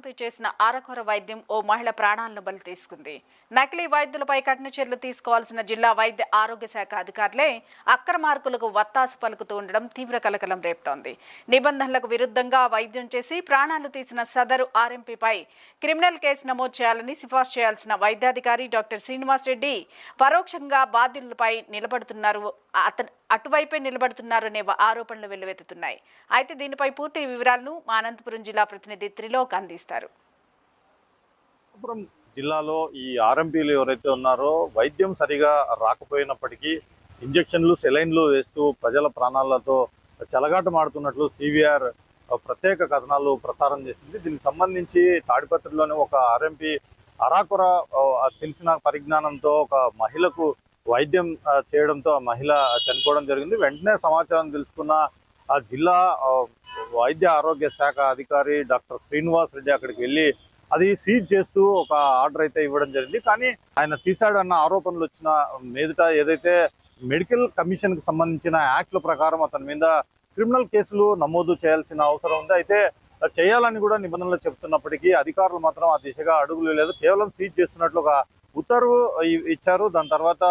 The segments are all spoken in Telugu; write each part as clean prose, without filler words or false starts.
ఆరోపి చేసిన అరకొర వైద్యం ఓ మహిళ ప్రాణాలను బలి తీసుకుంది. నకిలీ వైద్యులపై కఠిన చర్యలు తీసుకోవాల్సిన జిల్లా వైద్య ఆరోగ్య శాఖ అధికారులే అక్రమార్కులకు వత్తాసు పలుకుతూ ఉండడం తీవ్ర కలకలం రేపుతోంది. నిబంధనలకు విరుద్ధంగా వైద్యం చేసి ప్రాణాలు తీసిన సదరు ఆర్ఎంపీపై క్రిమినల్ కేసు నమోదు చేయాలని సిఫార్సు చేయాల్సిన వైద్యాధికారి డాక్టర్ శ్రీనివాస్ రెడ్డి పరోక్షంగా బాధ్యులపై నిలబడుతున్నారు. అటువైపే నిలబడుతున్నారనే ఆరోపణలు వెల్లువెత్తుతున్నాయి. అయితే దీనిపై పూర్తి వివరాలను మా అనంతపురం జిల్లా ప్రతినిధి త్రిలోక్ అందిస్తారు. అనంతపురం జిల్లాలో ఈ ఆర్ఎంపీలు ఎవరైతే ఉన్నారో వైద్యం సరిగా రాకపోయినప్పటికీ ఇంజెక్షన్లు సెలైన్లు వేస్తూ ప్రజల ప్రాణాలతో చెలగాటమాడుతున్నట్లు సివిఆర్ ప్రత్యేక కథనాలు ప్రసారం చేసింది. దీనికి సంబంధించి తాడిపత్రిలోని ఒక ఆర్ఎంపీ అరాకొర తెలిసిన పరిజ్ఞానంతో ఒక మహిళకు వైద్యం చేయడంతో ఆ మహిళ చనిపోవడం జరిగింది. వెంటనే సమాచారం తెలుసుకున్న ఆ జిల్లా వైద్య ఆరోగ్య శాఖ అధికారి డాక్టర్ శ్రీనివాస్ రెడ్డి అక్కడికి వెళ్ళి అది సీజ్ చేస్తూ ఒక ఆర్డర్ అయితే ఇవ్వడం జరిగింది. కానీ ఆయన తీశాడన్న ఆరోపణలు వచ్చిన మీదట ఏదైతే మెడికల్ కమిషన్కి సంబంధించిన యాక్ట్ల ప్రకారం అతని మీద క్రిమినల్ కేసులు నమోదు చేయాల్సిన అవసరం ఉంది. అయితే చేయాలని కూడా నిబంధనలు చెబుతున్నప్పటికీ అధికారులు మాత్రం ఆ దిశగా అడుగులు లేదు. కేవలం సీజ్ చేస్తున్నట్లు ఒక ఉత్తర్వు ఇచ్చారు. దాని తర్వాత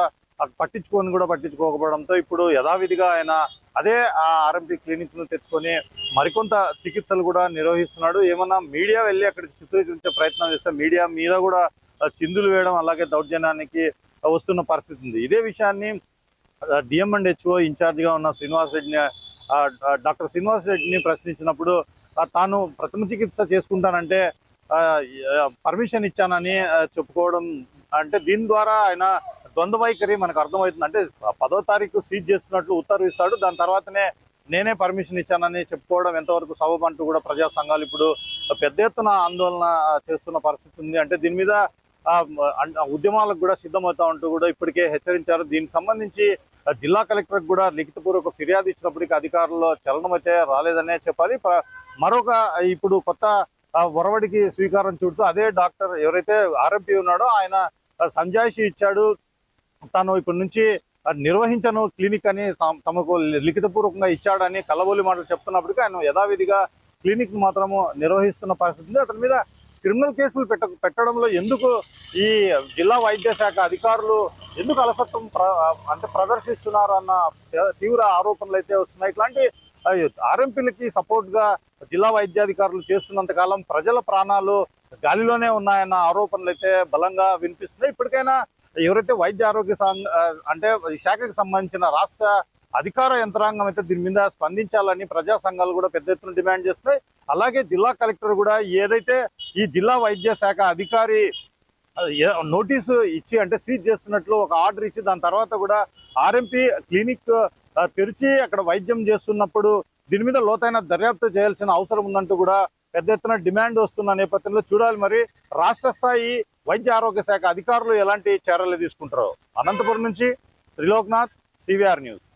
పట్టించుకోకపోవడంతో ఇప్పుడు యథావిధిగా ఆయన అదే ఆ ఆర్ఎంపీ క్లినిక్ ను తెచ్చుకొని మరికొంత చికిత్సలు కూడా నిర్వహిస్తున్నాడు. ఏమన్నా మీడియా వెళ్ళి అక్కడికి చిత్రీకరించే ప్రయత్నం చేస్తే మీడియా మీద కూడా చిందులు వేయడం అలాగే దౌర్జన్యానికి వస్తున్న పరిస్థితి ఉంది. ఇదే విషయాన్ని డిఎంఎండ్హెచ్ఓ ఇన్ఛార్జిగా ఉన్న డాక్టర్ శ్రీనివాస్ రెడ్డిని ప్రశ్నించినప్పుడు తాను ప్రథమ చికిత్స చేసుకుంటానంటే పర్మిషన్ ఇచ్చానని చెప్పుకోవడం, అంటే దీని ద్వారా ఆయన ద్వంద్వ వైఖరి మనకు అర్థమవుతుంది. అంటే 10వ తారీఖు సీజ్ చేస్తున్నట్లు ఉత్తర్వు ఇస్తాడు, దాని తర్వాతనే నేనే పర్మిషన్ ఇచ్చానని చెప్పుకోవడం ఎంతవరకు సబబు అంటూ కూడా ప్రజా సంఘాలు ఇప్పుడు పెద్ద ఎత్తున ఆందోళన చేస్తున్న పరిస్థితి ఉంది. అంటే దీని మీద ఉద్యమాలకు కూడా సిద్ధమవుతా ఉంటూ కూడా ఇప్పటికే హెచ్చరించారు. దీనికి సంబంధించి జిల్లా కలెక్టర్కి కూడా లిఖితపూర్వక ఫిర్యాదు ఇచ్చినప్పటికీ అధికారుల్లో చలనం అయితే రాలేదనే చెప్పాలి. మరొక ఇప్పుడు కొత్త ఒరవడికి స్వీకారం చుడుతూ అదే డాక్టర్ ఎవరైతే ఆర్ఎంపీ ఉన్నాడో ఆయన సంజాయిషి ఇచ్చాడు. తాను ఇప్పటి నుంచి నిర్వహించను క్లినిక్ అని తమకు లిఖితపూర్వకంగా ఇచ్చాడని కలబోలి మాటలు చెప్తున్నప్పటికీ ఆయన యథావిధిగా క్లినిక్ మాత్రము నిర్వహిస్తున్న పరిస్థితి ఉంది. అతని మీద క్రిమినల్ కేసులు పెట్టడంలో ఎందుకు ఈ జిల్లా వైద్య శాఖ అధికారులు ఎందుకు అలసత్వం ప్రదర్శిస్తున్నారు అన్న తీవ్ర ఆరోపణలు అయితే వస్తున్నాయి. ఇట్లాంటి ఆర్ఎంపీలకి సపోర్ట్ గా జిల్లా వైద్యాధికారులు చేస్తున్నంత కాలం ప్రజల ప్రాణాలు గాలిలోనే ఉన్నాయన్న ఆరోపణలు అయితే బలంగా వినిపిస్తున్నాయి. ఇప్పటికైనా ఎవరైతే వైద్య ఆరోగ్య అంటే ఈ శాఖకు సంబంధించిన రాష్ట్ర అధికార యంత్రాంగం అయితే దీని మీద స్పందించాలని ప్రజా సంఘాలు కూడా పెద్ద ఎత్తున డిమాండ్ చేస్తున్నాయి. అలాగే జిల్లా కలెక్టర్ కూడా ఏదైతే ఈ జిల్లా వైద్య శాఖ అధికారి నోటీసు ఇచ్చి అంటే సీజ్ చేస్తున్నట్లు ఒక ఆర్డర్ ఇచ్చి దాని తర్వాత కూడా ఆర్ఎంపీ క్లినిక్ తెరిచి అక్కడ వైద్యం చేస్తున్నప్పుడు దీని మీద లోతైన దర్యాప్తు చేయాల్సిన అవసరం ఉందంటూ కూడా పెద్ద ఎత్తున డిమాండ్ వస్తున్న నేపథ్యంలో చూడాలి మరి రాష్ట్ర స్థాయి వైద్య ఆరోగ్య శాఖ అధికారులు ఎలాంటి చర్యలు తీసుకుంటారో. అనంతపురం నుంచి త్రిలోక్నాథ్, సివిఆర్ న్యూస్.